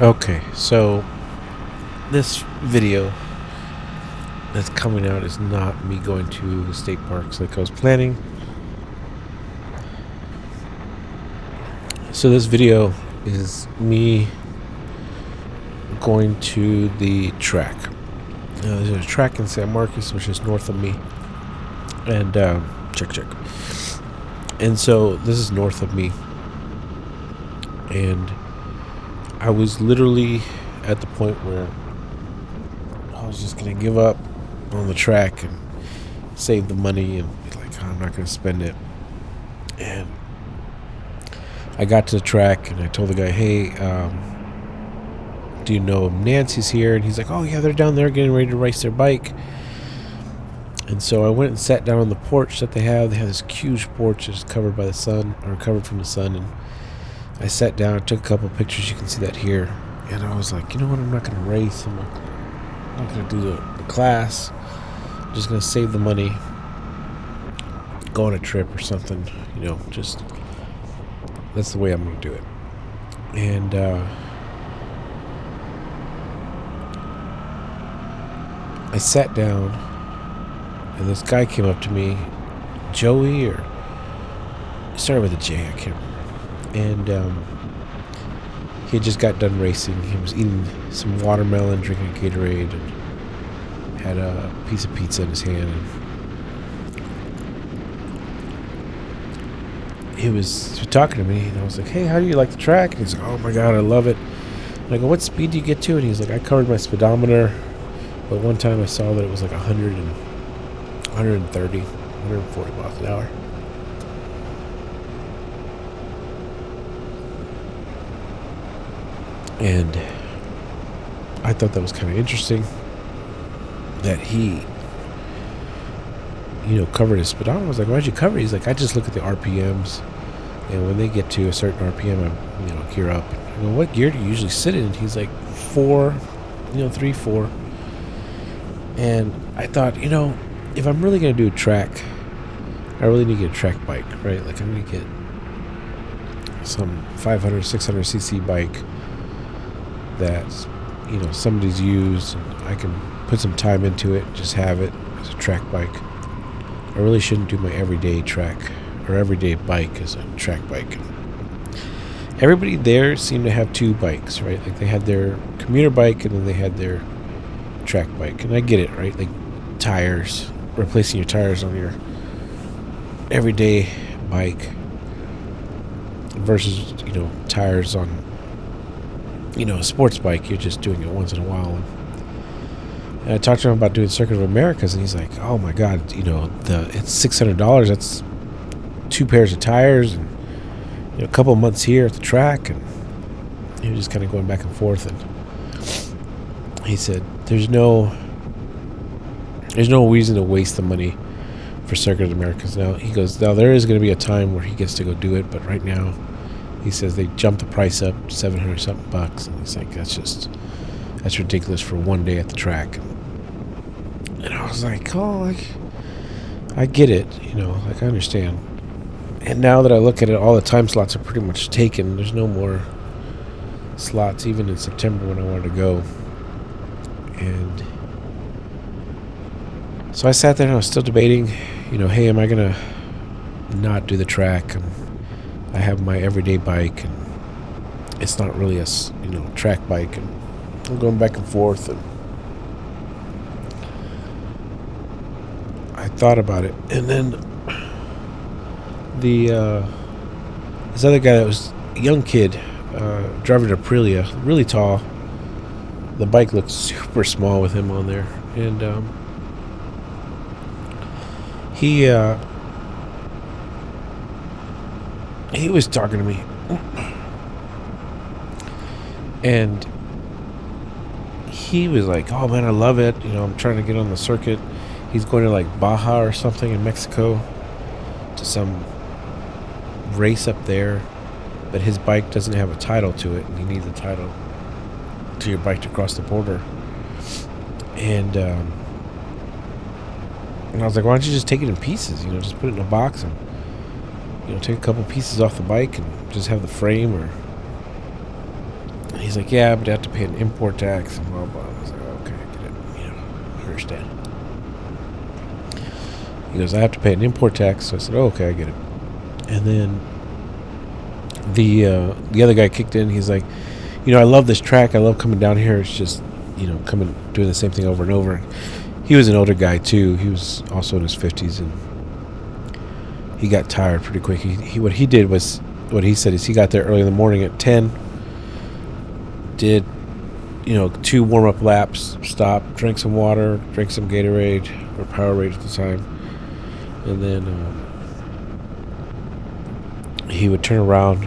Okay, so this video that's coming out is not me going to the state parks like I was planning. So this video is me going to the track. There's a track in San Marcos, which is north of me. And check. And so this is north of me. And I was literally at the point where I was just going to give up on the track and save the money and be like, I'm not going to spend it. And I got to the track and I told the guy, hey, do you know Nancy's here? And he's like, oh, yeah, they're down there getting ready to race their bike. And so I went and sat down on the porch that they have. They have this huge porch that's covered by the sun, or covered from the sun. And I sat down, took a couple pictures. You can see that here. And I was like, you know what? I'm not going to race. I'm not going to do the class. I'm just going to save the money, go on a trip or something. Just that's the way I'm going to do it. And I sat down, and this guy came up to me, Joey, or it started with a J, I can't remember. And he had just got done racing. He was eating some watermelon, drinking Gatorade, and had a piece of pizza in his hand. And he was talking to me, and I was like, hey, how do you like the track? And he's like, oh my God, I love it. And I go, what speed do you get to? And he's like, I covered my speedometer, but one time I saw that it was like 130, 140 miles an hour. And I thought that was kind of interesting that he, covered his speedometer. I was like, why'd you cover it? He's like, I just look at the RPMs, and when they get to a certain RPM, I gear up. I go, what gear do you usually sit in? And he's like, 4, 3, 4. And I thought, if I'm really going to do a track, I really need to get a track bike, right? Like, I'm going to get some 500, 600cc bike that, somebody's used, and I can put some time into it, just have it as a track bike. I really shouldn't do my everyday track or everyday bike as a track bike. Everybody there seemed to have two bikes, right? Like, they had their commuter bike and then they had their track bike. And I get it, right? Like, tires, replacing your tires on your everyday bike versus, tires on, a sports bike. You're just doing it once in a while. And I talked to him about doing Circuit of Americas, and he's like, oh my God, it's $600. That's 2 pairs of tires and a couple of months here at the track. And he was just kind of going back and forth. And he said, there's no reason to waste the money for Circuit of Americas. Now, he goes, now there is going to be a time where he gets to go do it, but right now, he says they jumped the price up $700 something bucks, and he's like, that's ridiculous for one day at the track. And I was like, oh, I get it, I understand. And now that I look at it, all the time slots are pretty much taken. There's no more slots, even in September when I wanted to go. And so I sat there and I was still debating, hey, am I going to not do the track? I have my everyday bike, and it's not really a, track bike, and I'm going back and forth. And I thought about it, and then this other guy that was a young kid driving an Aprilia, really tall. The bike looked super small with him on there, and he was talking to me, and he was like, oh man, I love it, I'm trying to get on the circuit. He's going to like Baja or something in Mexico to some race up there, but his bike doesn't have a title to it, and you need the title to your bike to cross the border. And I was like, why don't you just take it in pieces, just put it in a box and take a couple pieces off the bike and just have the frame. Or he's like, yeah, but I have to pay an import tax and blah, blah. I was like, oh, okay, I get it. I understand. He goes, I have to pay an import tax. So I said, oh, okay, I get it. And then the other guy kicked in. He's like, I love this track. I love coming down here. It's just, coming, doing the same thing over and over. He was an older guy, too. He was also in his 50s, and he got tired pretty quick. What he did was, what he said is he got there early in the morning at 10, did, 2 warm-up laps, stopped, drank some water, drank some Gatorade, or Powerade at the time, and then he would turn around,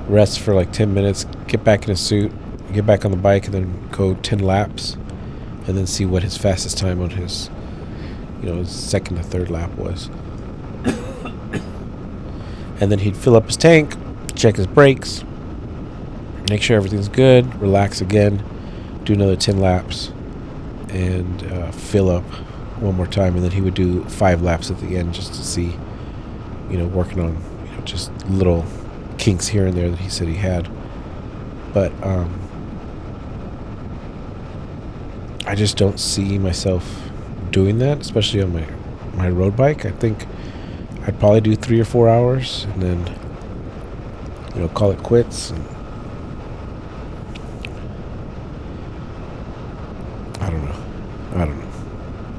rest for like 10 minutes, get back in his suit, get back on the bike, and then go 10 laps, and then see what his fastest time on his, his second or third lap was. And then he'd fill up his tank, check his brakes, make sure everything's good, relax again, do another 10 laps, and fill up one more time. And then he would do 5 laps at the end just to see, working on, just little kinks here and there that he said he had. But I just don't see myself doing that, especially on my road bike. I think I'd probably do 3 or 4 hours and then, call it quits. And I don't know.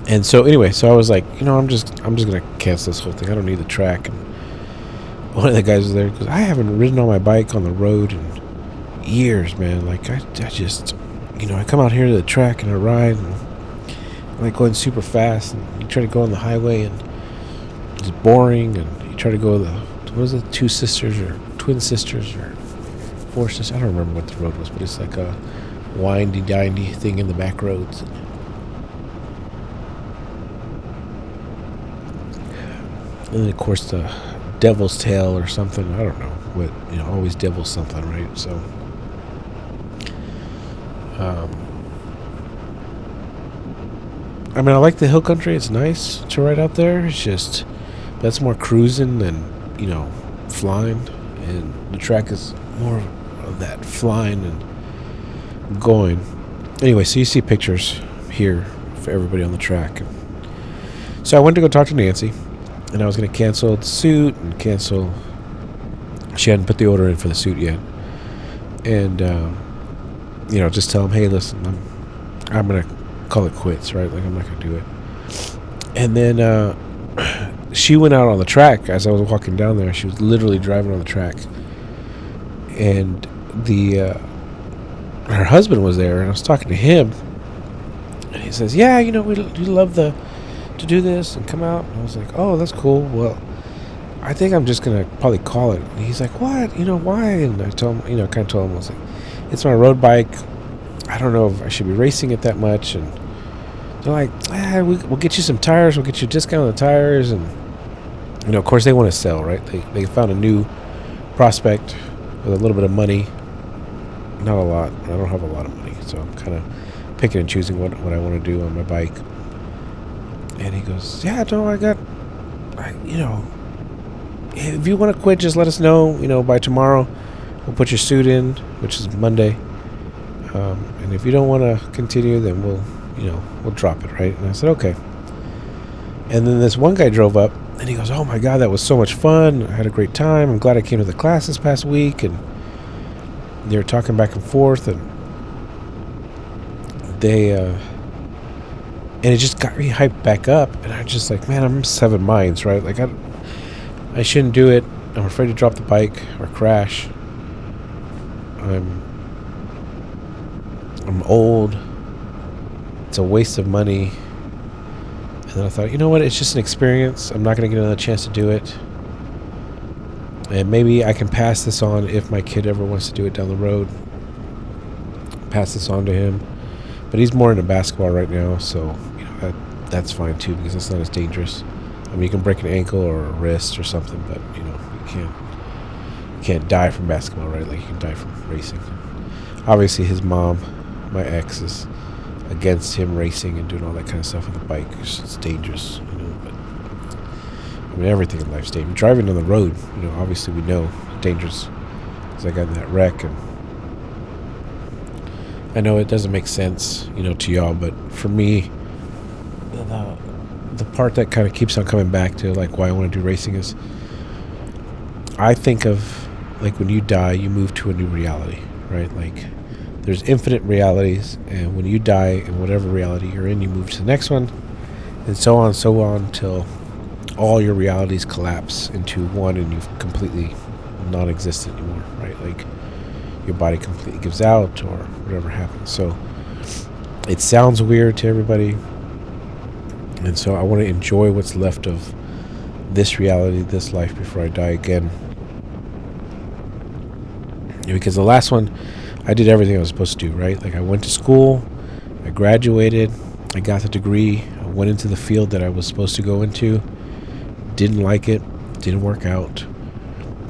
And so anyway, so I was like, I'm just gonna cancel this whole thing. I don't need the track. And one of the guys was there because I haven't ridden on my bike on the road in years, man. Like I just, I come out here to the track and I ride, and I like going super fast. And you try to go on the highway and it's boring, and you try to go what was it, 2 sisters or twin sisters or 4 sisters? I don't remember what the road was, but it's like a windy thing in the back roads. And then of course the Devil's Tail or something. I don't know what, always Devil's something, right? So I mean, I like the hill country. It's nice to ride out there. It's just that's more cruising than flying, and the track is more of that flying and going. Anyway, so you see pictures here for everybody on the track. So I went to go talk to Nancy, and I was going to cancel the suit and cancel. She hadn't put the order in for the suit yet, and just tell him, hey, listen, I'm gonna call it quits, right? Like I'm not gonna do it. And then she went out on the track as I was walking down there. She was literally driving on the track, and her husband was there, and I was talking to him, and he says, yeah, we love to do this and come out. And I was like, oh, that's cool. Well, I think I'm just gonna probably call it. And he's like, what? Why? And I told him, kind of told him, I was like, it's my road bike. I don't know if I should be racing it that much. And they're like, we'll get you some tires. We'll get you a discount on the tires. And of course they want to sell, right? They found a new prospect with a little bit of money. Not a lot. I don't have a lot of money, so I'm kind of picking and choosing what I want to do on my bike. And he goes, yeah, no, if you want to quit, just let us know, by tomorrow. We'll put your suit in, which is Monday. And if you don't want to continue, then we'll drop it, right? And I said, okay. And then this one guy drove up, and he goes, oh my God, that was so much fun. I had a great time. I'm glad I came to the class this past week. And they were talking back and forth, and and it just got me hyped back up. And I'm just like, man, I'm 7 minds, right? Like I shouldn't do it. I'm afraid to drop the bike or crash. I'm old. It's a waste of money. And then I thought, you know what? It's just an experience. I'm not going to get another chance to do it. And maybe I can pass this on if my kid ever wants to do it down the road. Pass this on to him. But he's more into basketball right now, so that's fine too, because it's not as dangerous. I mean, you can break an ankle or a wrist or something, but you can't die from basketball, right? Like you can die from racing. Obviously, his mom, my ex, is against him racing and doing all that kind of stuff with the bike. It's dangerous, But I mean, everything in life's dangerous. Driving on the road, obviously we know dangerous. Because I got in that wreck, and I know it doesn't make sense, to y'all, but for me, the part that kind of keeps on coming back to like why I want to do racing is I think of like when you die, you move to a new reality, right? Like there's infinite realities, and when you die in whatever reality you're in, you move to the next one, and so on till all your realities collapse into one, and you've completely non-existent anymore, right? Like your body completely gives out or whatever happens. So it sounds weird to everybody, and so I want to enjoy what's left of this reality, this life, before I die again. Because the last one, I did everything I was supposed to do, right? Like I went to school, I graduated, I got the degree, I went into the field that I was supposed to go into, didn't like it, didn't work out,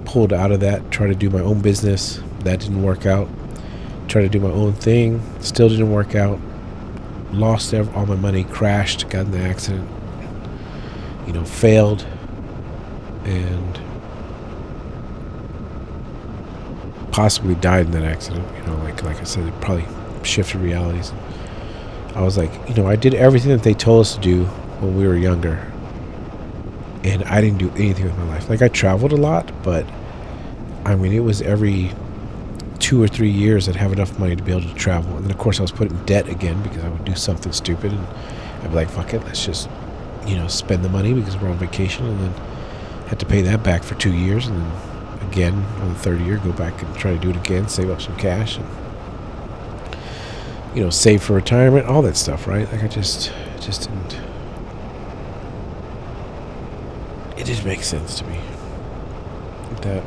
pulled out of that, tried to do my own business, that didn't work out, tried to do my own thing, still didn't work out, lost all my money, crashed, got in an accident, failed, and possibly died in that accident. Like I said, it probably shifted realities. I was like, I did everything that they told us to do when we were younger, and I didn't do anything with my life. Like I traveled a lot, but I mean, it was every 2 or 3 years I'd have enough money to be able to travel, and then of course I was put in debt again because I would do something stupid, and I'd be like, fuck it, let's just spend the money because we're on vacation, and then had to pay that back for 2 years, and then again on the third year go back and try to do it again, save up some cash, and save for retirement, all that stuff, right? Like it just didn't make sense to me that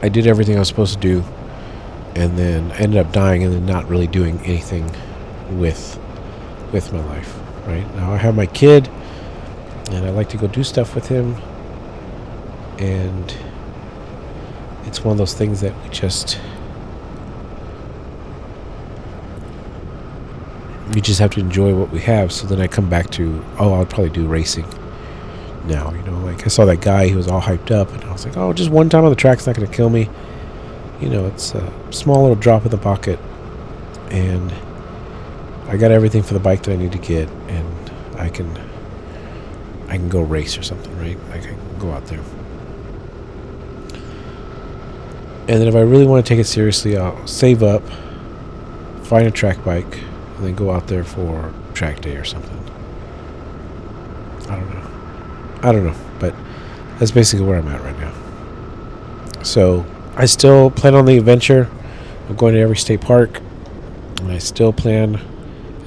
I did everything I was supposed to do, and then ended up dying, and then not really doing anything with my life. Right now I have my kid, and I like to go do stuff with him, and it's one of those things that we just have to enjoy what we have. So then I come back to, I'll probably do racing now. Like I saw that guy, he was all hyped up, and I was like, just one time on the track's not going to kill me. It's a small little drop in the bucket, and I got everything for the bike that I need to get, and I can go race or something, right? I can go out there. And then if I really want to take it seriously, I'll save up, find a track bike, and then go out there for track day or something. I don't know, but that's basically where I'm at right now. So I still plan on the adventure of going to every state park, and I still plan,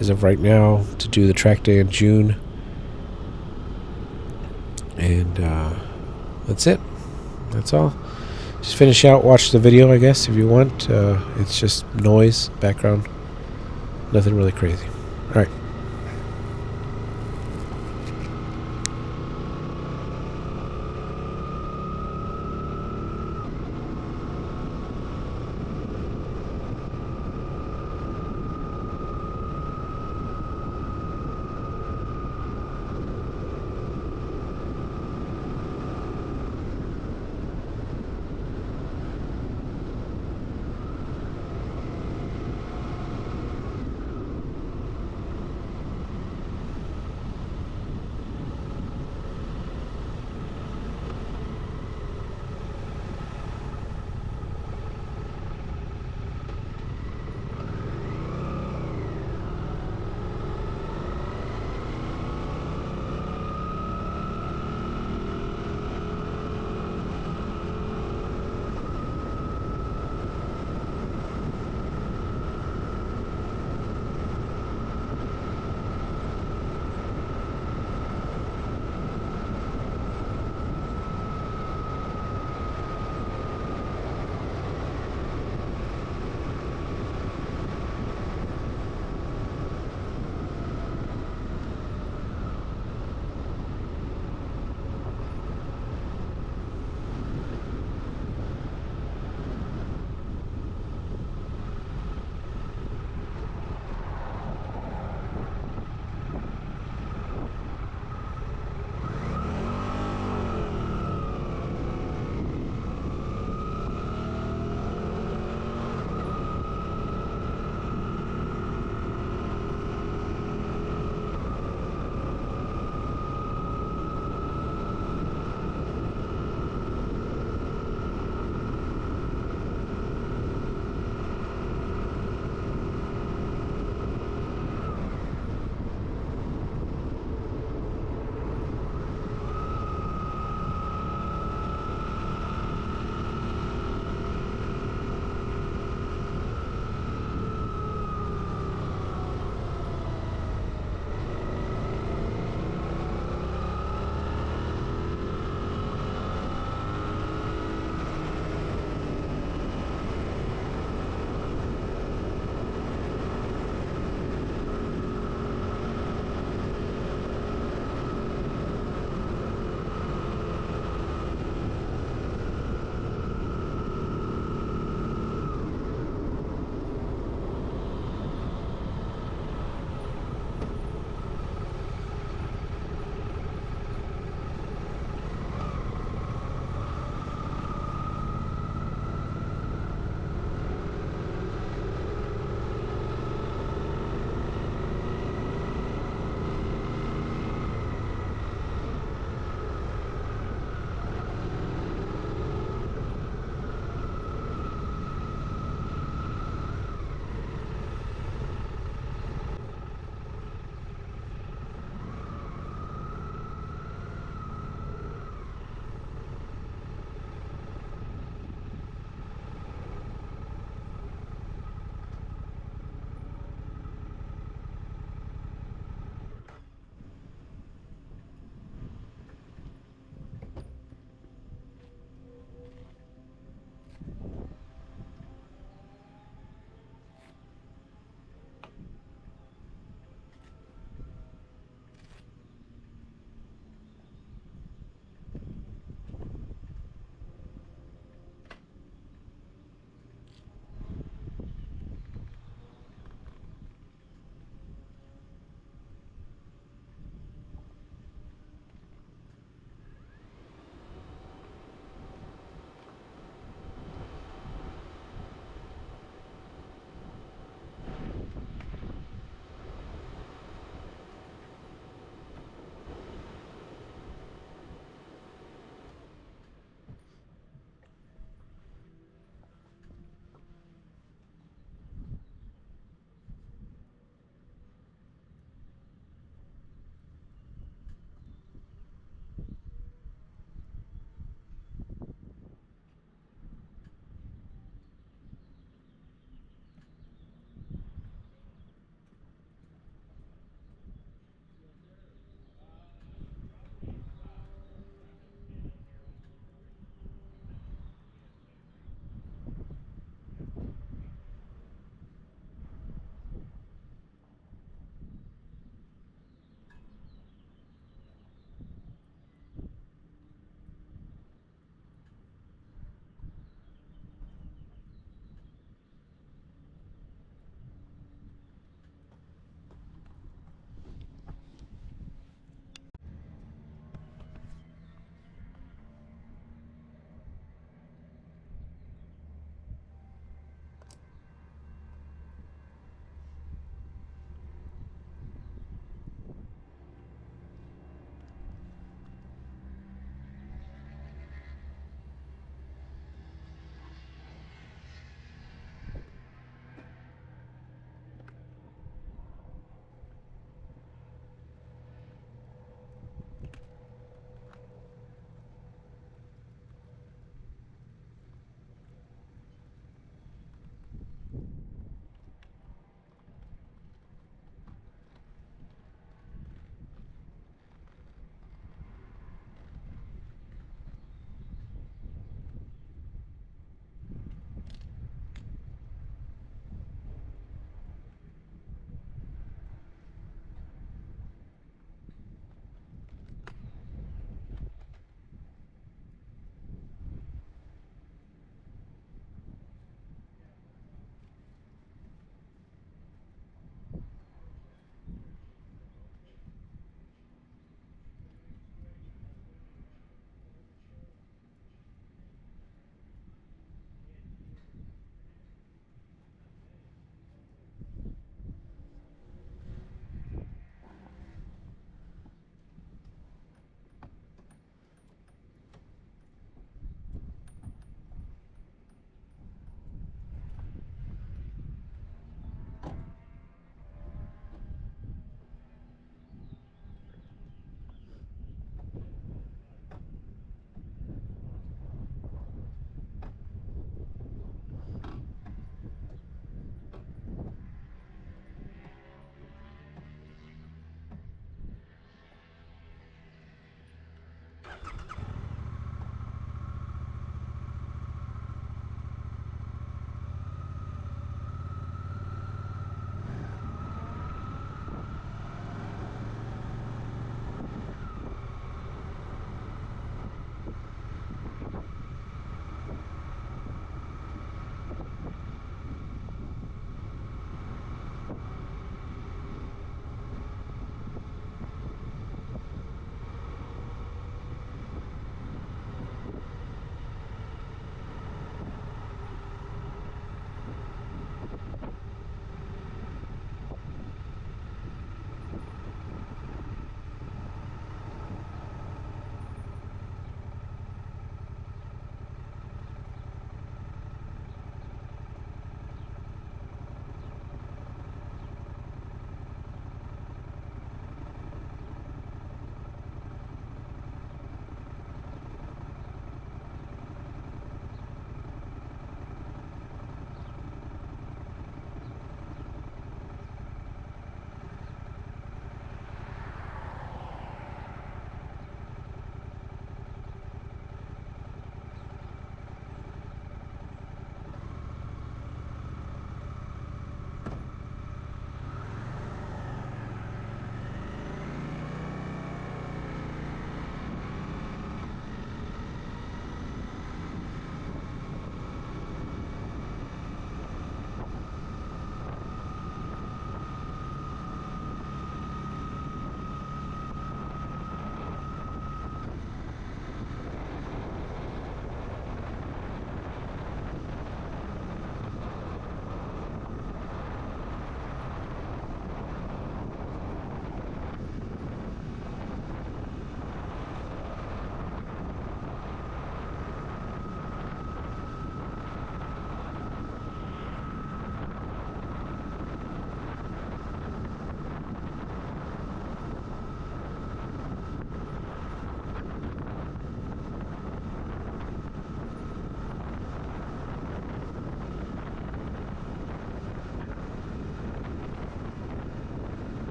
as of right now, to do the track day in June. And that's it. That's all. Just finish out, watch the video, I guess, if you want. It's just noise, background. Nothing really crazy. All right.